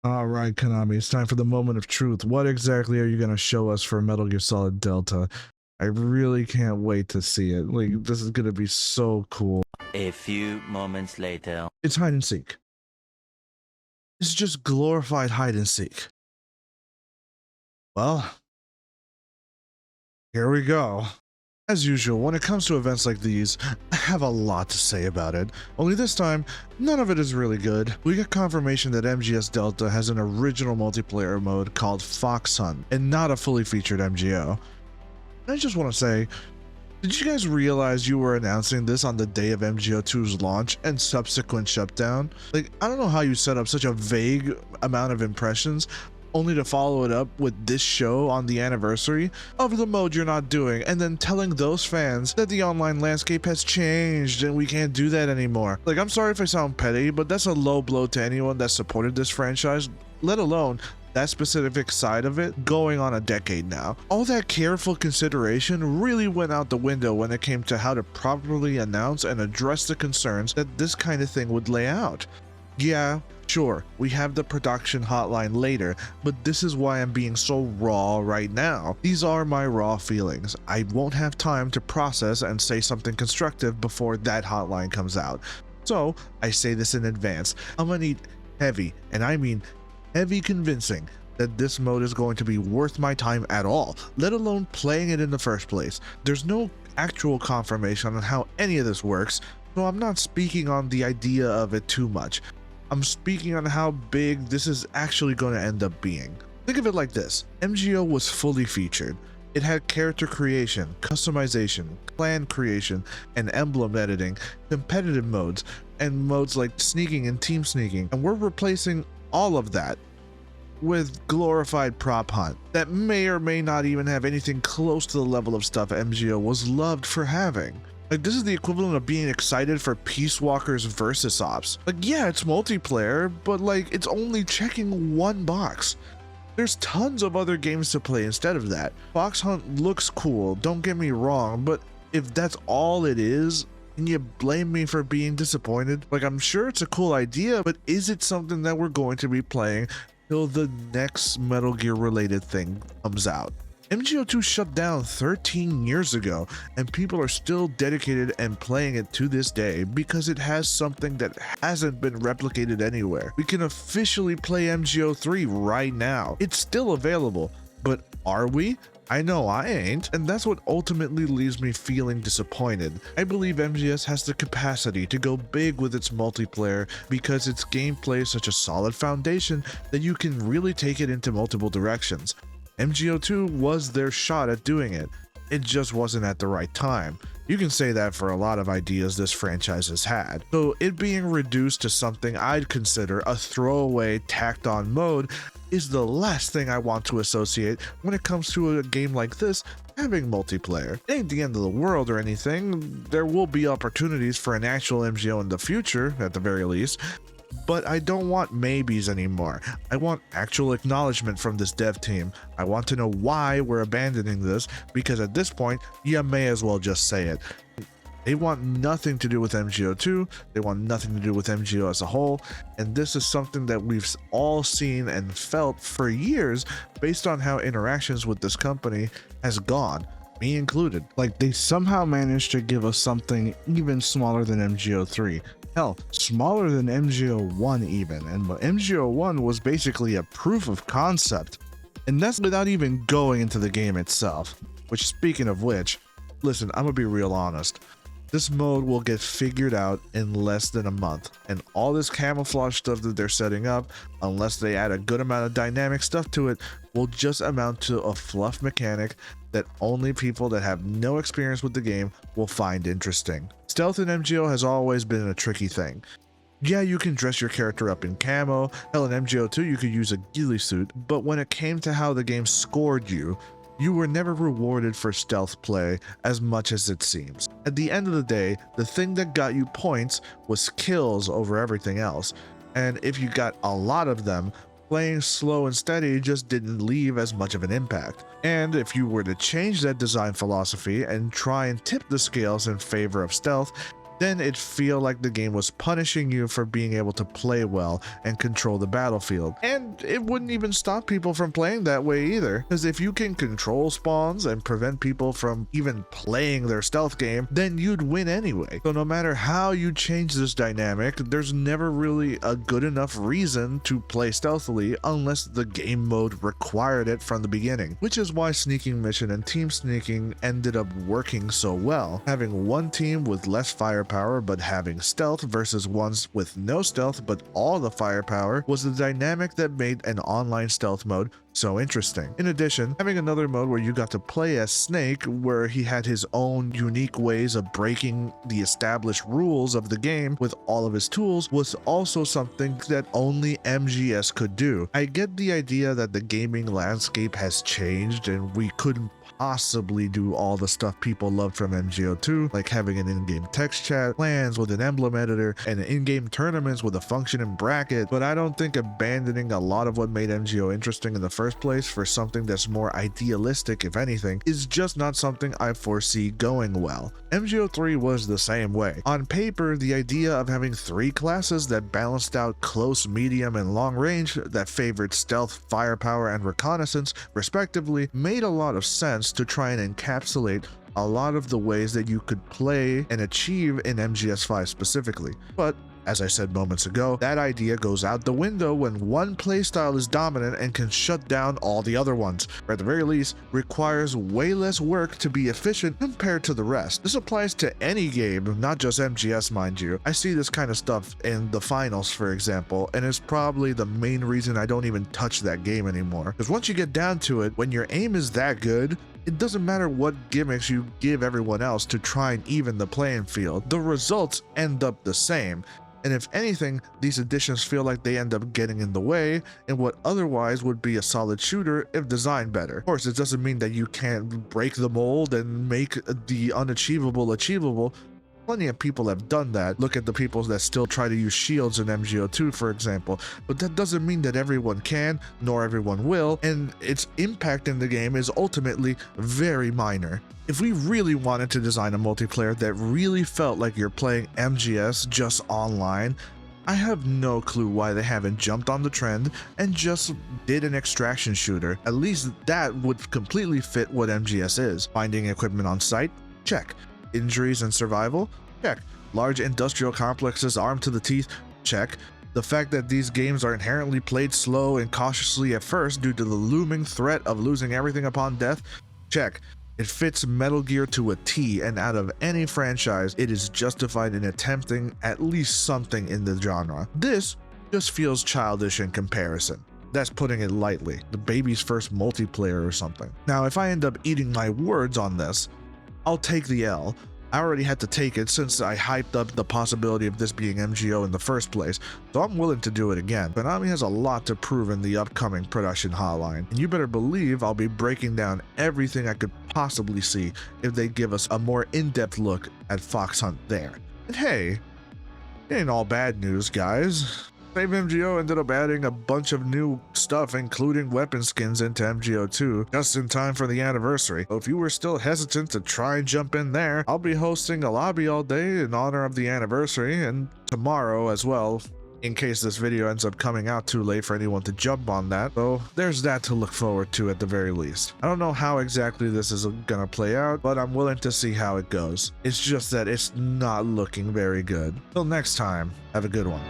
All right, Konami, it's time for the moment of truth. What exactly are you going to show us for Metal Gear Solid Delta? I really can't wait to see it. Like, this is going to be so cool. A few moments later. It's hide and seek. It's just glorified hide and seek. Well, here we go. As usual, when it comes to events like these, I have a lot to say about it. Only this time, none of it is really good. We get confirmation that MGS Delta has an original multiplayer mode called FOXHUNT, and not a fully featured MGO. I just want to say, did you guys realize you were announcing this on the day of MGO2's launch and subsequent shutdown? Like, I don't know how you set up such a vague amount of impressions only to follow it up with this show on the anniversary of the mode you're not doing, and then telling those fans that the online landscape has changed and we can't do that anymore. Like, I'm sorry if I sound petty, but that's a low blow to anyone that supported this franchise, let alone that specific side of it going on a decade now. All that careful consideration really went out the window when it came to how to properly announce and address the concerns that this kind of thing would lay out. Yeah, sure, we have the production hotline later, but this is why I'm being so raw right now. These are my raw feelings. I won't have time to process and say something constructive before that hotline comes out. So, I say this in advance. I'm gonna need heavy, and I mean heavy convincing, that this mode is going to be worth my time at all, let alone playing it in the first place. There's no actual confirmation on how any of this works, so I'm not speaking on the idea of it too much. I'm speaking on how big this is actually going to end up being. Think of it like this: MGO was fully featured. It had character creation, customization, clan creation, and emblem editing, competitive modes, and modes like sneaking and team sneaking, and we're replacing all of that with glorified prop hunt that may or may not even have anything close to the level of stuff MGO was loved for having. Like, this is the equivalent of being excited for Peace Walkers versus Ops. Like, yeah, it's multiplayer, but like, it's only checking one box. There's tons of other games to play instead of that. FOXHUNT looks cool, don't get me wrong, but if that's all it is, can you blame me for being disappointed? Like, I'm sure it's a cool idea, but is it something that we're going to be playing till the next Metal Gear related thing comes out? MGO2 shut down 13 years ago, and people are still dedicated and playing it to this day because it has something that hasn't been replicated anywhere. We can officially play MGO3 right now. It's still available, but are we? I know I ain't, and that's what ultimately leaves me feeling disappointed. I believe MGS has the capacity to go big with its multiplayer because its gameplay is such a solid foundation that you can really take it into multiple directions. MGO2 was their shot at doing it. It just wasn't at the right time. You can say that for a lot of ideas this franchise has had. So it being reduced to something I'd consider a throwaway, tacked on mode is the last thing I want to associate when it comes to a game like this having multiplayer. It ain't the end of the world or anything. There will be opportunities for an actual MGO in the future, at the very least, but I don't want maybes anymore. I want actual acknowledgement from this dev team. I want to know why we're abandoning this, because at this point, you may as well just say it. They want nothing to do with MGO2, they want nothing to do with MGO as a whole, and this is something that we've all seen and felt for years based on how interactions with this company has gone, me included. Like, they somehow managed to give us something even smaller than MGO3. Hell, smaller than MGO1 even, and MGO1 was basically a proof of concept, and that's without even going into the game itself. Which, speaking of which, listen, I'm gonna be real honest. This mode will get figured out in less than a month, and all this camouflage stuff that they're setting up, unless they add a good amount of dynamic stuff to it, will just amount to a fluff mechanic that only people that have no experience with the game will find interesting. Stealth in MGO has always been a tricky thing. Yeah, you can dress your character up in camo, hell in MGO2 you could use a ghillie suit, but when it came to how the game scored you, you were never rewarded for stealth play as much as it seems. At the end of the day, the thing that got you points was kills over everything else, and if you got a lot of them, playing slow and steady just didn't leave as much of an impact. And if you were to change that design philosophy and try and tip the scales in favor of stealth, then it'd feel like the game was punishing you for being able to play well and control the battlefield. And it wouldn't even stop people from playing that way either, because if you can control spawns and prevent people from even playing their stealth game, then you'd win anyway. So no matter how you change this dynamic, there's never really a good enough reason to play stealthily unless the game mode required it from the beginning, which is why sneaking mission and team sneaking ended up working so well. Having one team with less firepower but having stealth versus ones with no stealth but all the firepower was the dynamic that made an online stealth mode so interesting. In addition, having another mode where you got to play as Snake, where he had his own unique ways of breaking the established rules of the game with all of his tools, was also something that only MGS could do. I get the idea that the gaming landscape has changed and we couldn't possibly do all the stuff people loved from MGO2, like having an in-game text chat, plans with an emblem editor, and in-game tournaments with a functioning bracket, but I don't think abandoning a lot of what made MGO interesting in the first place for something that's more idealistic, if anything, is just not something I foresee going well. MGO3 was the same way. On paper, the idea of having 3 classes that balanced out close, medium, and long range that favored stealth, firepower, and reconnaissance, respectively, made a lot of sense to try and encapsulate a lot of the ways that you could play and achieve in MGS5 specifically. But as I said moments ago, that idea goes out the window when one playstyle is dominant and can shut down all the other ones, or at the very least, requires way less work to be efficient compared to the rest. This applies to any game, not just MGS, mind you. I see this kind of stuff in the finals, for example, and it's probably the main reason I don't even touch that game anymore. Because once you get down to it, when your aim is that good, it doesn't matter what gimmicks you give everyone else to try and even the playing field, the results end up the same. And if anything, these additions feel like they end up getting in the way in what otherwise would be a solid shooter if designed better. Of course, it doesn't mean that you can't break the mold and make the unachievable achievable. Plenty of people have done that. Look at the people that still try to use shields in MGO2, for example. But that doesn't mean that everyone can, nor everyone will, and its impact in the game is ultimately very minor. If we really wanted to design a multiplayer that really felt like you're playing MGS just online, I have no clue why they haven't jumped on the trend and just did an extraction shooter. At least that would completely fit what MGS is. Finding equipment on site? Check. Injuries and survival? Check. Large industrial complexes armed to the teeth? Check. The fact that these games are inherently played slow and cautiously at first due to the looming threat of losing everything upon death? Check. It fits Metal Gear to a T, and out of any franchise, it is justified in attempting at least something in the genre. This just feels childish in comparison. That's putting it lightly. The baby's first multiplayer or something. Now, if I end up eating my words on this, I'll take the L. I already had to take it since I hyped up the possibility of this being MGO in the first place, so I'm willing to do it again. Konami has a lot to prove in the upcoming production hotline, and you better believe I'll be breaking down everything I could possibly see if they give us a more in-depth look at FOXHUNT there. And hey, it ain't all bad news, guys. Save MGO ended up adding a bunch of new stuff, including weapon skins into MGO2, just in time for the anniversary. So if you were still hesitant to try and jump in there, I'll be hosting a lobby all day in honor of the anniversary, and tomorrow as well, in case this video ends up coming out too late for anyone to jump on that. So there's that to look forward to at the very least. I don't know how exactly this is gonna play out, but I'm willing to see how it goes. It's just that it's not looking very good. Till next time, have a good one.